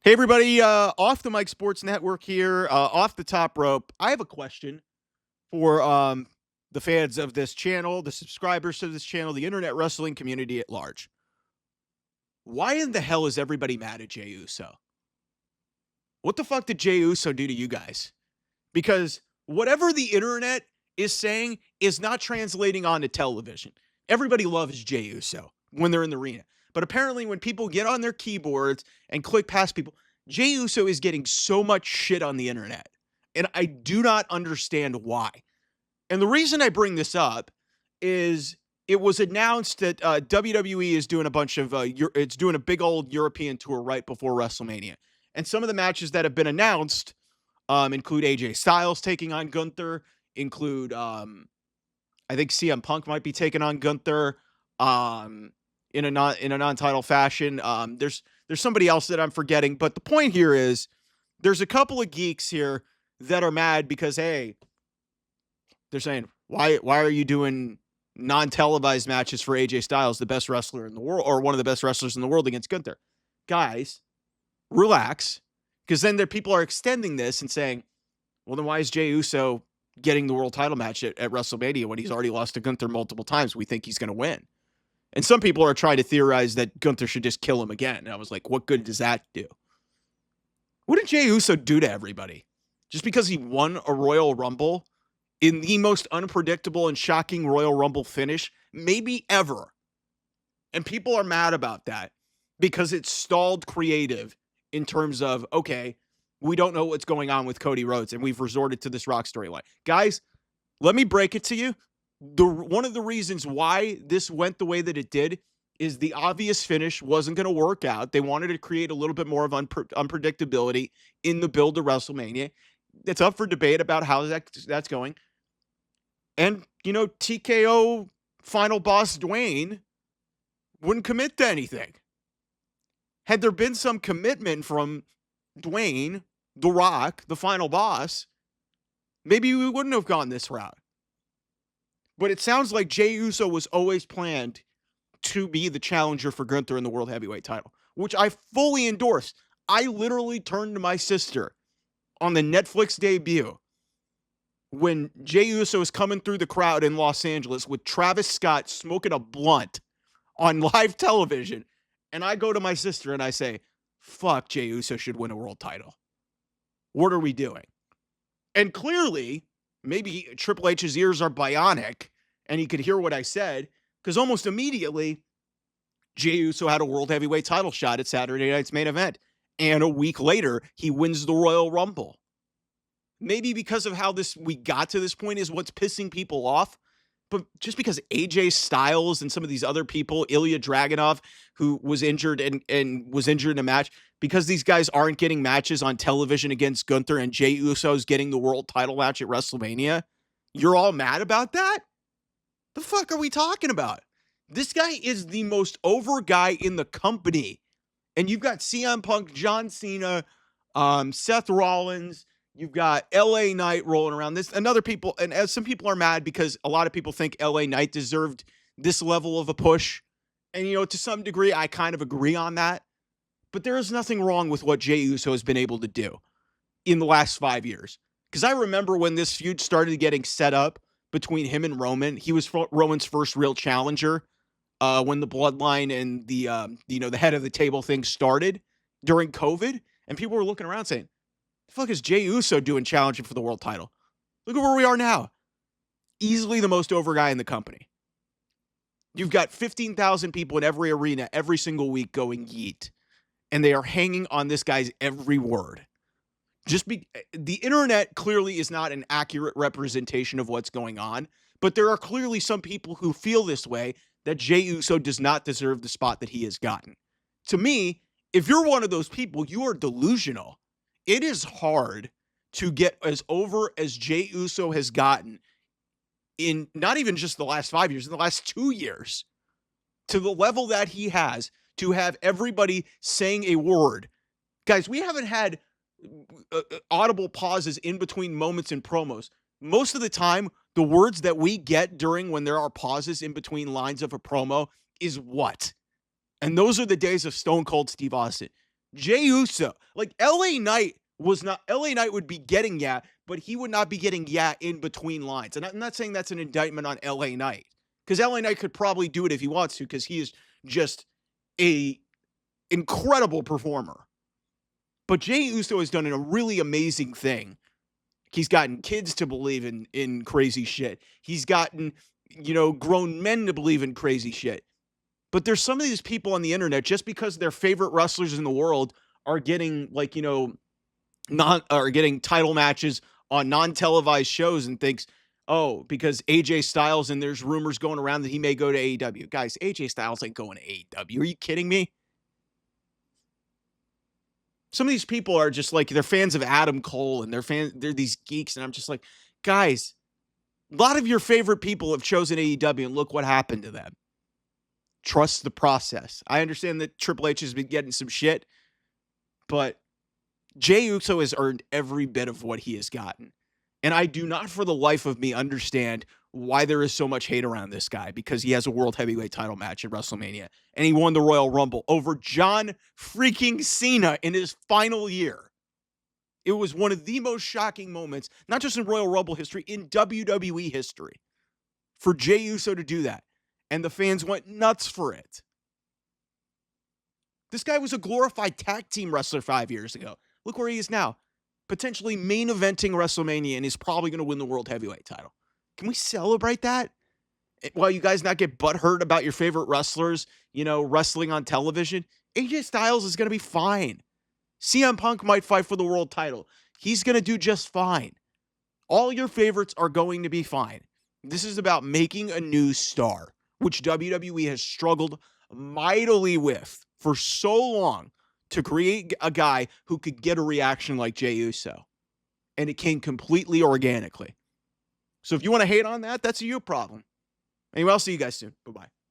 Hey everybody, off the Mike Sports Network here, off the top rope. I have a question for the fans of this channel, the subscribers to this channel, the internet wrestling community at large. Why in the hell is everybody mad at Jey Uso? What the fuck did Jey Uso do to you guys? Because whatever the internet is saying is not translating onto television. Everybody loves Jey Uso when they're in the arena. But apparently when people get on their keyboards and click past people, Jey Uso is getting so much shit on the internet. And I do not understand why. And the reason I bring this up is it was announced that WWE is doing a bunch of it's doing a big old European tour right before WrestleMania. And some of the matches that have been announced include AJ Styles taking on Gunther, include I think CM Punk might be taking on Gunther in a non-title fashion. There's somebody else that I'm forgetting, but the point here is there's a couple of geeks here that are mad because hey, they're saying why are you doing non-televised matches for AJ Styles, the best wrestler in the world, or one of the best wrestlers in the world, against Gunther? Guys, relax, because then people are extending this and saying, well, then why is Jey Uso getting the world title match at WrestleMania when he's already lost to Gunther multiple times? We think he's going to win. And some people are trying to theorize that Gunther should just kill him again. And I was like, what good does that do? What did Jey Uso do to everybody? Just because he won a Royal Rumble in the most unpredictable and shocking Royal Rumble finish maybe ever. And people are mad about that because it's stalled creative in terms of, okay, we don't know what's going on with Cody Rhodes and we've resorted to this Rock storyline. Guys, let me break it to you. One of the reasons why this went the way that it did is the obvious finish wasn't going to work out. They wanted to create a little bit more of unpredictability in the build to WrestleMania. It's up for debate about how that's going. And, TKO final boss Dwayne wouldn't commit to anything. Had there been some commitment from Dwayne, The Rock, the final boss, maybe we wouldn't have gone this route. But it sounds like Jey Uso was always planned to be the challenger for Gunther in the World Heavyweight title, which I fully endorse. I literally turned to my sister on the Netflix debut when Jey Uso is coming through the crowd in Los Angeles with Travis Scott smoking a blunt on live television. And I go to my sister and I say, fuck, Jey Uso should win a world title. What are we doing? And clearly, maybe Triple H's ears are bionic and he could hear what I said, because almost immediately, Jey Uso had a World Heavyweight title shot at Saturday night's main event. And a week later, he wins the Royal Rumble. Maybe because of how we got to this point is what's pissing people off. But just because AJ Styles and some of these other people, Ilya Dragunov, who was injured and was injured in a match, because these guys aren't getting matches on television against Gunther and Jey Uso's getting the world title match at WrestleMania, you're all mad about that? The fuck are we talking about? This guy is the most over guy in the company. And you've got CM Punk, John Cena, Seth Rollins, you've got LA Knight rolling around this, and other people. And as some people are mad because a lot of people think LA Knight deserved this level of a push. And, to some degree, I kind of agree on that. But there is nothing wrong with what Jey Uso has been able to do in the last 5 years. Because I remember when this feud started getting set up between him and Roman. He was Roman's first real challenger when the bloodline and the head of the table thing started during COVID. And people were looking around saying, the fuck is Jey Uso doing challenging for the world title? Look at where we are now. Easily the most over guy in the company. You've got 15,000 people in every arena every single week going yeet. And they are hanging on this guy's every word. The internet clearly is not an accurate representation of what's going on. But there are clearly some people who feel this way, that Jey Uso does not deserve the spot that he has gotten. To me, if you're one of those people, you are delusional. It is hard to get as over as Jey Uso has gotten in not even just the last 5 years, in the last 2 years, to the level that he has, to have everybody saying a word. Guys, we haven't had audible pauses in between moments in promos. Most of the time, the words that we get during when there are pauses in between lines of a promo is what? And those are the days of Stone Cold Steve Austin. Jey Uso, like LA Knight was not, LA Knight would be getting yeah, but he would not be getting yeah in between lines. And I'm not saying that's an indictment on LA Knight, because LA Knight could probably do it if he wants to, because he is just a incredible performer. But Jey Uso has done a really amazing thing. He's gotten kids to believe in crazy shit. He's gotten, grown men to believe in crazy shit. But there's some of these people on the internet, just because their favorite wrestlers in the world are getting getting title matches on non-televised shows, and thinks, oh, because AJ Styles, and there's rumors going around that he may go to AEW. Guys, AJ Styles ain't going to AEW. Are you kidding me? Some of these people are just like, they're fans of Adam Cole, and they're these geeks, and I'm just like, guys, a lot of your favorite people have chosen AEW, and look what happened to them. Trust the process. I understand that Triple H has been getting some shit, but Jey Uso has earned every bit of what he has gotten. And I do not for the life of me understand why there is so much hate around this guy, because he has a world heavyweight title match at WrestleMania, and he won the Royal Rumble over John freaking Cena in his final year. It was one of the most shocking moments, not just in Royal Rumble history, in WWE history, for Jey Uso to do that. And the fans went nuts for it. This guy was a glorified tag team wrestler 5 years ago. Look where he is now. Potentially main eventing WrestleMania, and is probably going to win the world heavyweight title. Can we celebrate that? While you guys not get butthurt about your favorite wrestlers, wrestling on television? AJ Styles is going to be fine. CM Punk might fight for the world title. He's going to do just fine. All your favorites are going to be fine. This is about making a new star, which WWE has struggled mightily with for so long, to create a guy who could get a reaction like Jey Uso. And it came completely organically. So if you want to hate on that, that's a you problem. Anyway, I'll see you guys soon. Bye-bye.